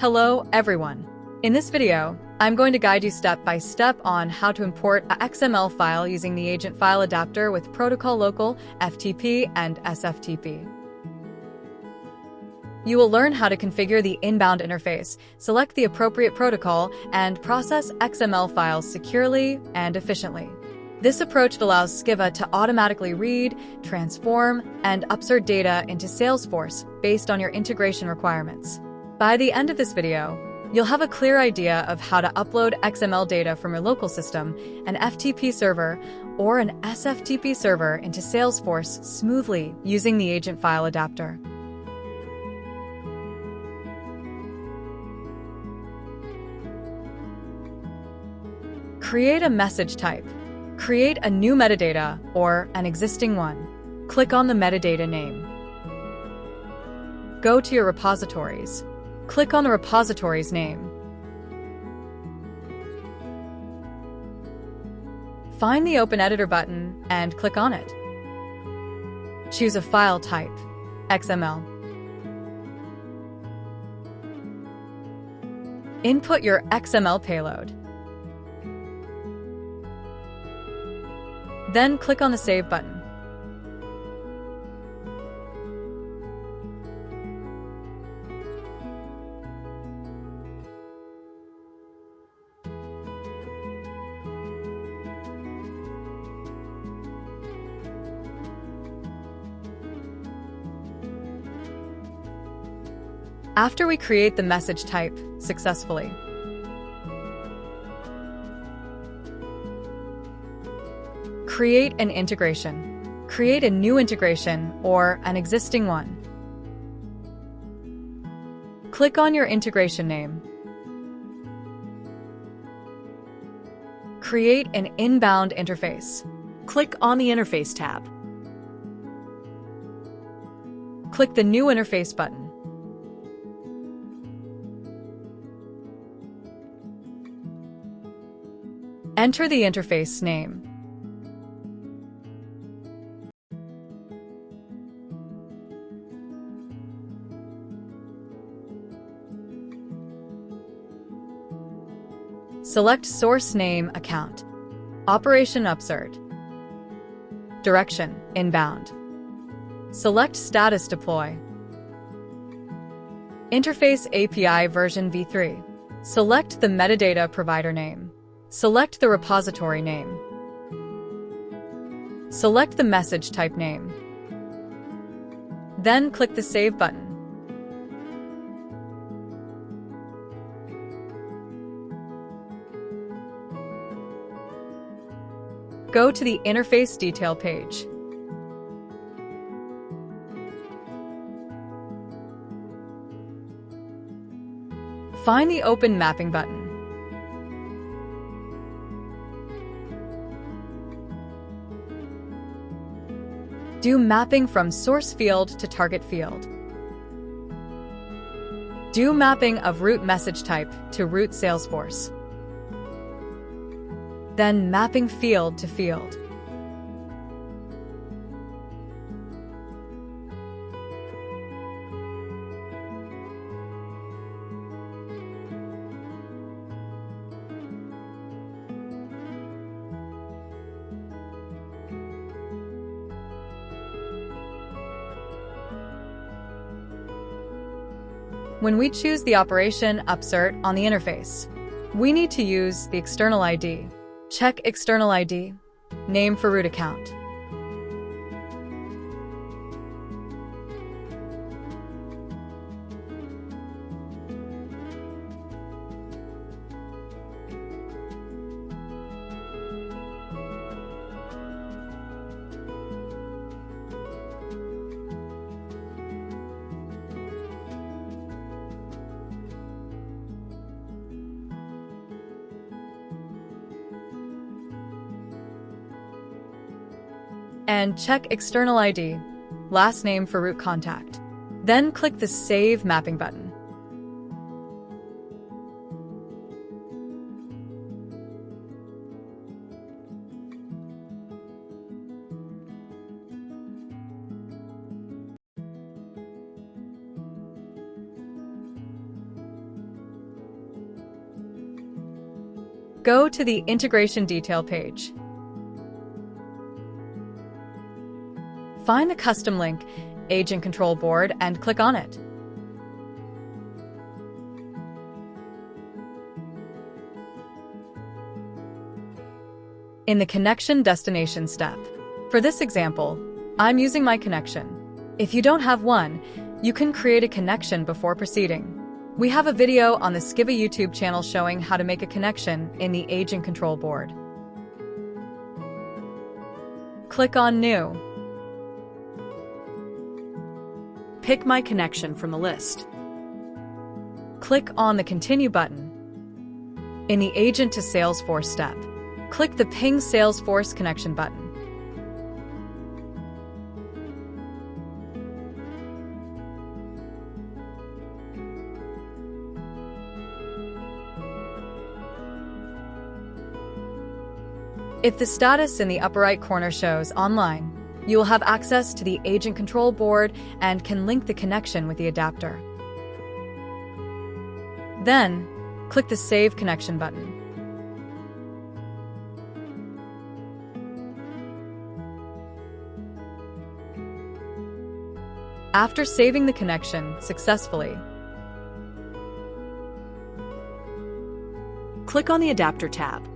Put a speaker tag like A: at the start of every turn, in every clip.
A: Hello, everyone. In this video, I'm going to guide you step by step on how to import a XML file using the agent file adapter with protocol local, FTP, and SFTP. You will learn how to configure the inbound interface, select the appropriate protocol, and process XML files securely and efficiently. This approach allows SKYVVA to automatically read, transform, and upsert data into Salesforce based on your integration requirements. By the end of this video, you'll have a clear idea of how to upload XML data from your local system, an FTP server, or an SFTP server into Salesforce smoothly using the agent file adapter. Create a message type. Create a new metadata or an existing one. Click on the metadata name. Go to your repositories. Click on the repository's name. Find the Open Editor button and click on it. Choose a file type, XML. Input your XML payload. Then click on the Save button. After we create the message type successfully, create an integration. Create a new integration or an existing one. Click on your integration name. Create an inbound interface.
B: Click on the Interface tab.
A: Click the New Interface button. Enter the interface name. Select Source Name Account. Operation Upsert. Direction Inbound. Select Status Deploy. Interface API version v3. Select the metadata provider name. Select the repository name. Select the message type name. Then click the Save button. Go to the Interface Detail page. Find the Open Mapping button. Do mapping from source field to target field. Do mapping of root message type to root Salesforce. Then mapping field to field. When we choose the operation upsert on the interface, we need to use the external ID. Check external ID, name for root account. And check external ID, last name for root contact. Then click the Save Mapping button. Go to the Integration Detail page. Find the custom link, Agent Control Board, and click on it. In the Connection Destination step. For this example, I'm using my connection. If you don't have one, you can create a connection before proceeding. We have a video on the SKYVVA YouTube channel showing how to make a connection in the Agent Control Board. Click on New.
B: Pick my connection from the list.
A: Click on the Continue button. In the Agent to Salesforce step, click the Ping Salesforce Connection button. If the status in the upper right corner shows Online, you will have access to the Agent Control Board and can link the connection with the adapter. Then, click the Save Connection button. After saving the connection successfully,
B: click on the Adapter tab.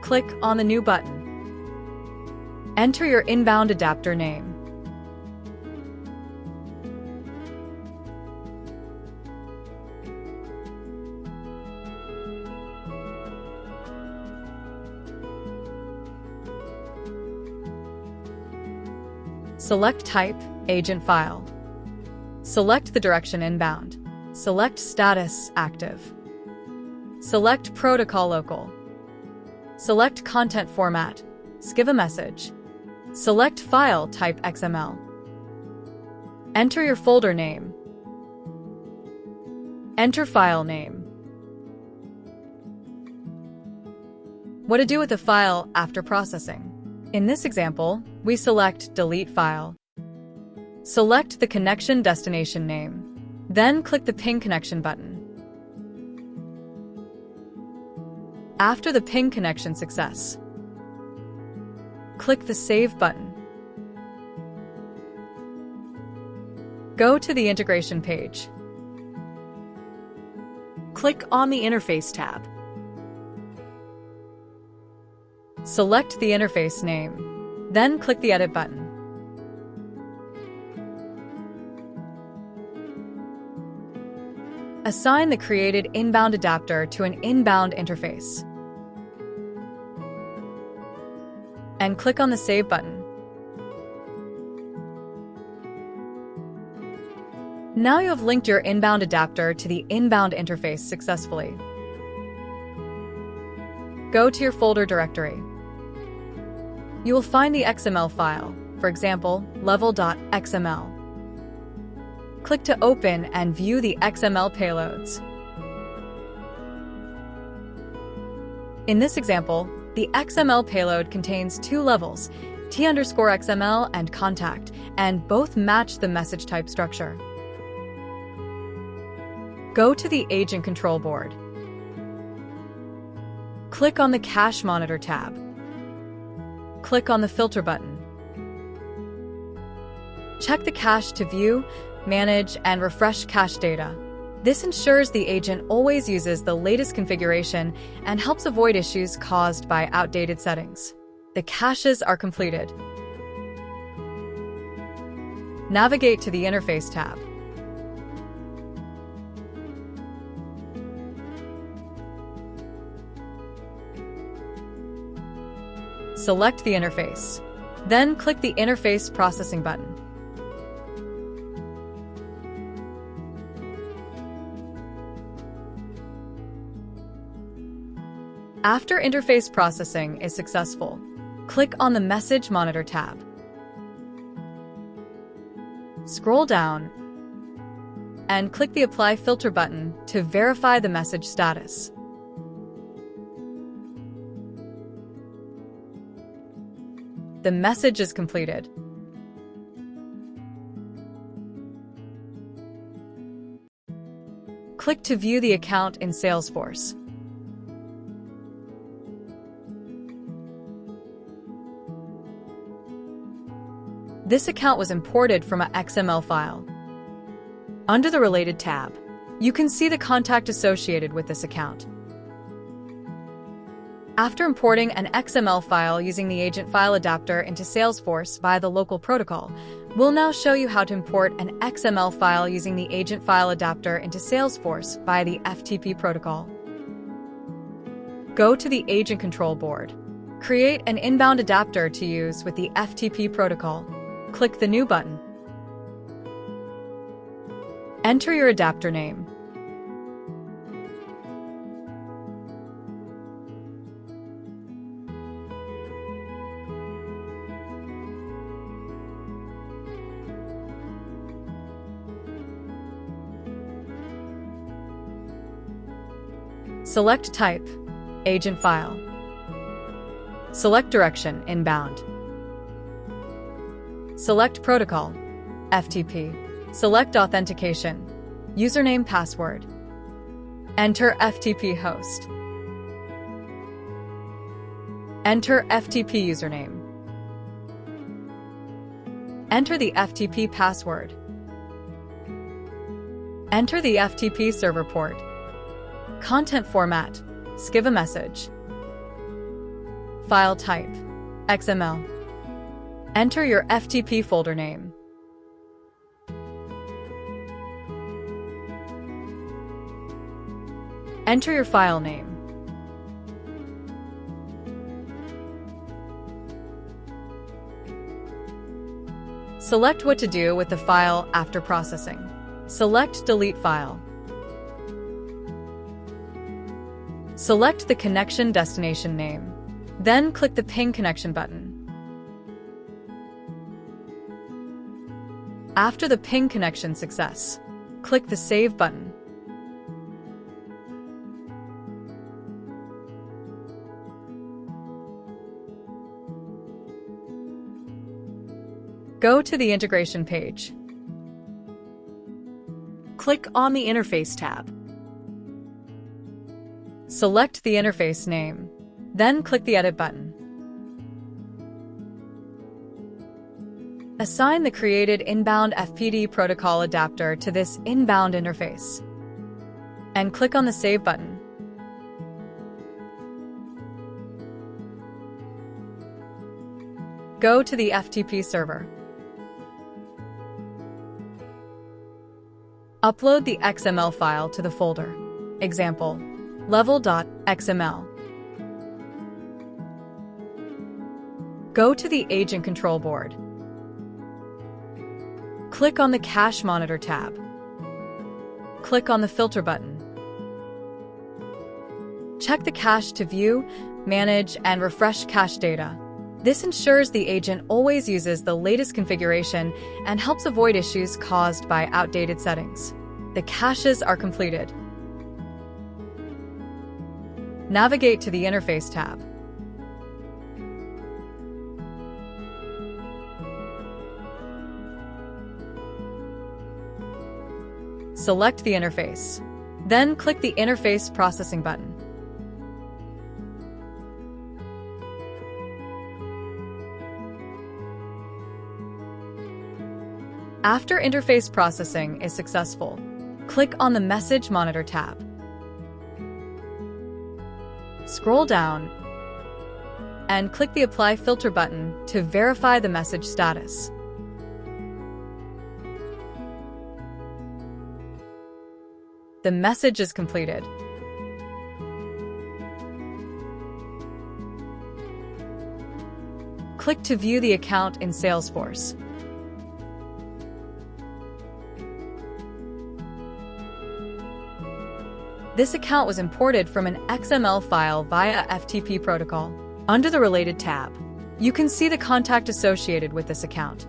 A: Click on the New button. Enter your inbound adapter name. Select Type, Agent File. Select the direction Inbound. Select Status, Active. Select Protocol Local. Select Content Format, SKYVVA Message. Select File Type XML. Enter your folder name. Enter file name. What to do with the file after processing. In this example, we select Delete File. Select the connection destination name. Then click the Ping Connection button. After the ping connection success, click the Save button. Go to the Integration page.
B: Click on the Interface tab.
A: Select the interface name, then click the Edit button. Assign the created inbound adapter to an inbound interface. And click on the Save button. Now you have linked your inbound adapter to the inbound interface successfully. Go to your folder directory. You will find the XML file, for example, level.xml. Click to open and view the XML payloads. In this example, the XML payload contains two levels, T_XML and contact, and both match the message type structure. Go to the Agent Control Board. Click on the Cache Monitor tab. Click on the Filter button. Check the cache to view, manage, and refresh cache data. This ensures the agent always uses the latest configuration and helps avoid issues caused by outdated settings. The caches are completed. Navigate to the Interface tab. Select the interface. Then click the Interface Processing button. After interface processing is successful, click on the Message Monitor tab. Scroll down and click the Apply Filter button to verify the message status. The message is completed. Click to view the account in Salesforce. This account was imported from an XML file.
B: Under the Related tab,
A: You can see the contact associated with this account. After importing an XML file using the agent file adapter into Salesforce via the local protocol, we'll now show you how to import an XML file using the agent file adapter into Salesforce via the FTP protocol. Go to the Agent Control Board. Create an inbound adapter to use with the FTP protocol. Click the New button. Enter your adapter name. Select Type, Agent File. Select Direction, Inbound. Select Protocol, FTP. Select Authentication, Username, Password. Enter FTP host. Enter FTP username. Enter the FTP password. Enter the FTP server port. Content format, SKYVVA message. File type, XML. Enter your FTP folder name. Enter your file name. Select what to do with the file after processing. Select Delete File. Select the connection destination name. Then click the Ping Connection button. After the ping connection success, click the Save button. Go to the integration page.
B: click on the Interface tab.
A: Select the interface name, then click the Edit button. Assign the created inbound FPD protocol adapter to this inbound interface, and click on the Save button. Go to the FTP server. Upload the XML file to the folder. Example, level.xml. Go to the Agent Control Board. Click on the Cache Monitor tab. Click on the Filter button. Check the cache to view, manage, and refresh cache data. This ensures the agent always uses the latest configuration and helps avoid issues caused by outdated settings. The caches are completed. Navigate to the Interface tab. Select the interface. Then click the Interface Processing button. After interface processing is successful, click on the Message Monitor tab. Scroll down and click the Apply Filter button to verify the message status. The message is completed. Click to view the account in Salesforce. This account was imported from an XML file via FTP protocol.
B: Under the Related tab,
A: You can see the contact associated with this account.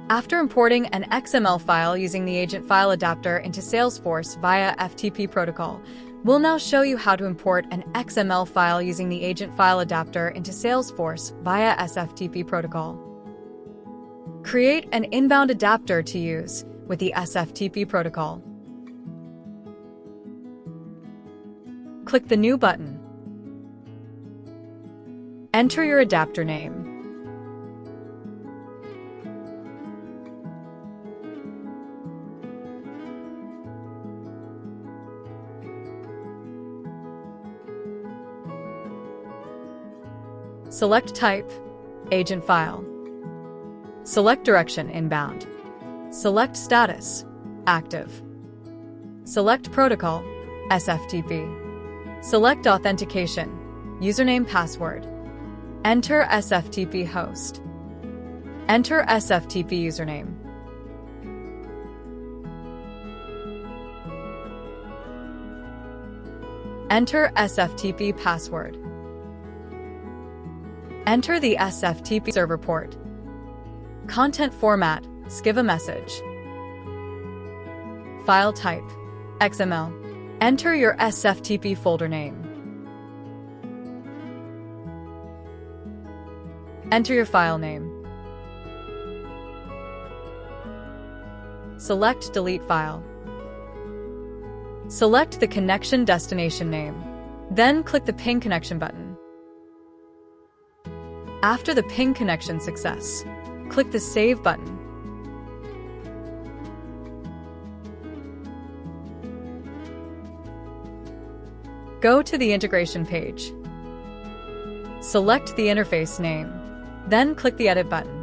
A: After importing an XML file using the agent file adapter into Salesforce via FTP protocol, we'll now show you how to import an XML file using the agent file adapter into Salesforce via SFTP protocol. Create an inbound adapter to use with the SFTP protocol. Click the New button. Enter your adapter name. Select Type, Agent File. Select Direction, Inbound. Select Status, Active. Select Protocol, SFTP. Select Authentication, Username, Password. Enter SFTP host. Enter SFTP username. Enter SFTP password. Enter the SFTP server port. Content format, SKYVVA message. File type, XML. Enter your SFTP folder name. Enter your file name. Select Delete File. Select the connection destination name. Then click the Ping Connection button. After the ping connection success, click the Save button. Go to the integration page. Select the interface name, then click the Edit button.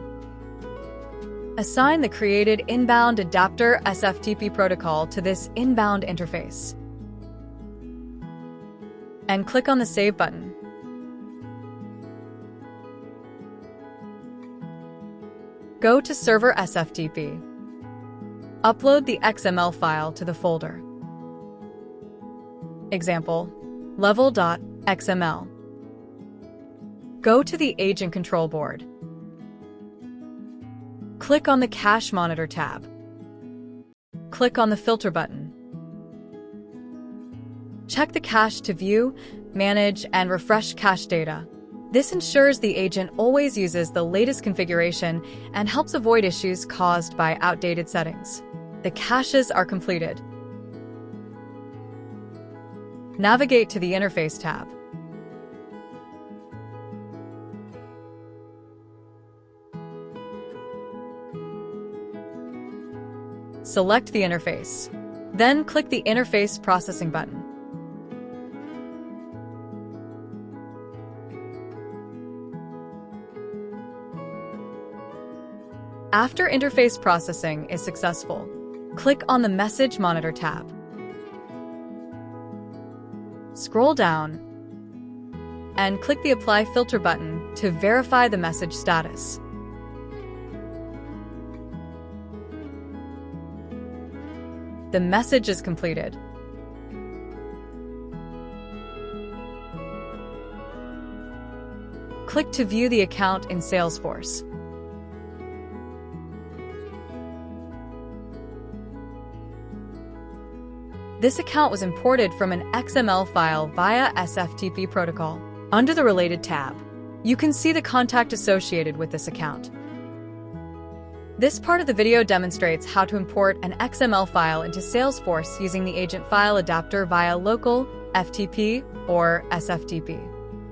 A: Assign the created inbound adapter SFTP protocol to this inbound interface. And click on the Save button. Go to Server SFTP. Upload the XML file to the folder. Example, level.xml. Go to the Agent Control Board. Click on the Cache Monitor tab. Click on the Filter button. Check the cache to view, manage, and refresh cache data. This ensures the agent always uses the latest configuration and helps avoid issues caused by outdated settings. The caches are completed. Navigate to the Interface tab. Select the interface. Then click the Interface Processing button. After interface processing is successful, click on the Message Monitor tab. Scroll down and click the Apply Filter button to verify the message status. The message is completed. Click to view the account in Salesforce. This account was imported from an XML file via SFTP protocol.
B: Under the Related tab,
A: You can see the contact associated with this account. This part of the video demonstrates how to import an XML file into Salesforce using the agent file adapter via local, FTP, or SFTP.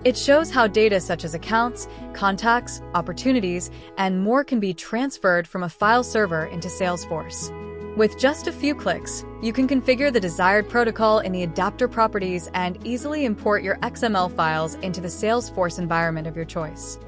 A: It shows how data such as accounts, contacts, opportunities, and more can be transferred from a file server into Salesforce. With just a few clicks, you can configure the desired protocol in the adapter properties and easily import your XML files into the Salesforce environment of your choice.